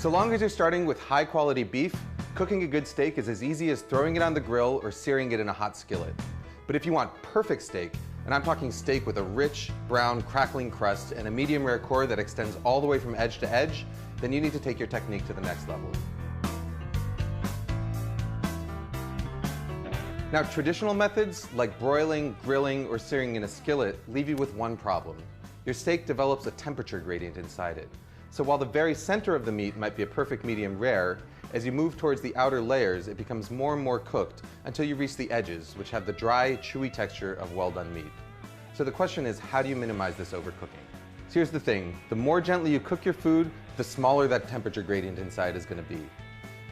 So long as you're starting with high quality beef, cooking a good steak is as easy as throwing it on the grill or searing it in a hot skillet. But if you want perfect steak, and I'm talking steak with a rich, brown, crackling crust and a medium rare core that extends all the way from edge to edge, then you need to take your technique to the next level. Now, traditional methods like broiling, grilling, or searing in a skillet leave you with one problem. Your steak develops a temperature gradient inside it. So while the very center of the meat might be a perfect medium rare, as you move towards the outer layers, it becomes more and more cooked until you reach the edges, which have the dry, chewy texture of well-done meat. So the question is, how do you minimize this overcooking? So here's the thing, the more gently you cook your food, the smaller that temperature gradient inside is going to be.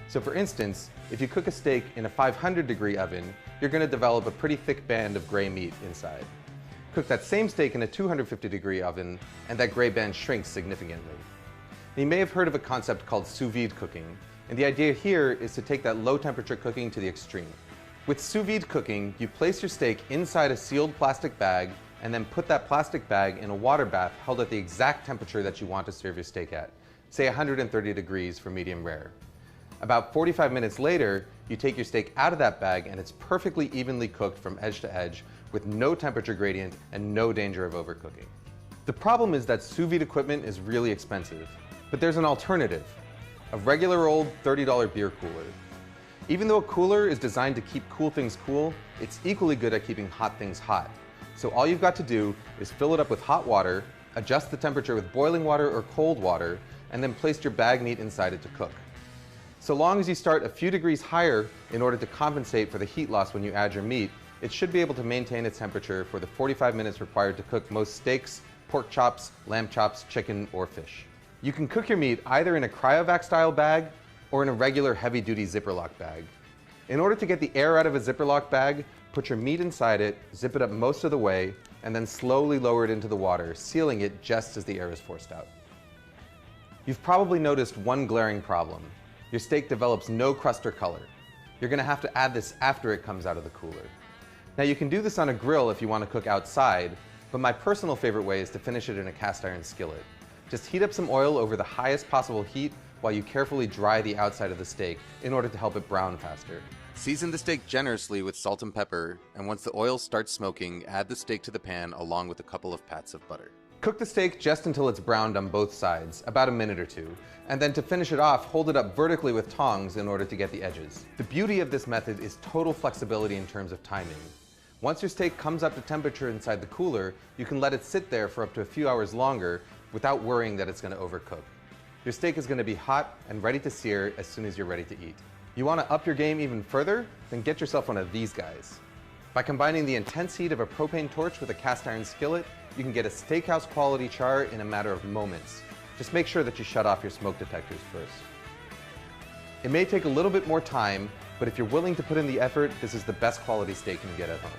So for instance, if you cook a steak in a 500-degree oven, you're going to develop a pretty thick band of gray meat inside. Cook that same steak in a 250-degree oven, and that gray band shrinks significantly. You may have heard of a concept called sous vide cooking, and the idea here is to take that low temperature cooking to the extreme. With sous vide cooking, you place your steak inside a sealed plastic bag and then put that plastic bag in a water bath held at the exact temperature that you want to serve your steak at, say 130 degrees for medium rare. About 45 minutes later, you take your steak out of that bag and it's perfectly evenly cooked from edge to edge with no temperature gradient and no danger of overcooking. The problem is that sous vide equipment is really expensive, but there's an alternative. A regular old $30 beer cooler. Even though a cooler is designed to keep cool things cool, it's equally good at keeping hot things hot. So all you've got to do is fill it up with hot water, adjust the temperature with boiling water or cold water, and then place your bag meat inside it to cook. So long as you start a few degrees higher in order to compensate for the heat loss when you add your meat, it should be able to maintain its temperature for the 45 minutes required to cook most steaks, pork chops, lamb chops, chicken, or fish. You can cook your meat either in a cryovac style bag or in a regular heavy duty zipper lock bag. In order to get the air out of a zipper lock bag, put your meat inside it, zip it up most of the way, and then slowly lower it into the water, sealing it just as the air is forced out. You've probably noticed one glaring problem. Your steak develops no crust or color. You're going to have to add this after it comes out of the cooler. Now you can do this on a grill if you want to cook outside, but my personal favorite way is to finish it in a cast iron skillet. Just heat up some oil over the highest possible heat while you carefully dry the outside of the steak in order to help it brown faster. Season the steak generously with salt and pepper, and once the oil starts smoking, add the steak to the pan along with a couple of pats of butter. Cook the steak just until it's browned on both sides, about a minute or two, and then to finish it off, hold it up vertically with tongs in order to get the edges. The beauty of this method is total flexibility in terms of timing. Once your steak comes up to temperature inside the cooler, you can let it sit there for up to a few hours longer without worrying that it's going to overcook. Your steak is going to be hot and ready to sear as soon as you're ready to eat. You want to up your game even further? Then get yourself one of these guys. By combining the intense heat of a propane torch with a cast iron skillet, you can get a steakhouse quality char in a matter of moments. Just make sure that you shut off your smoke detectors first. It may take a little bit more time, but if you're willing to put in the effort, this is the best quality steak you can get at home.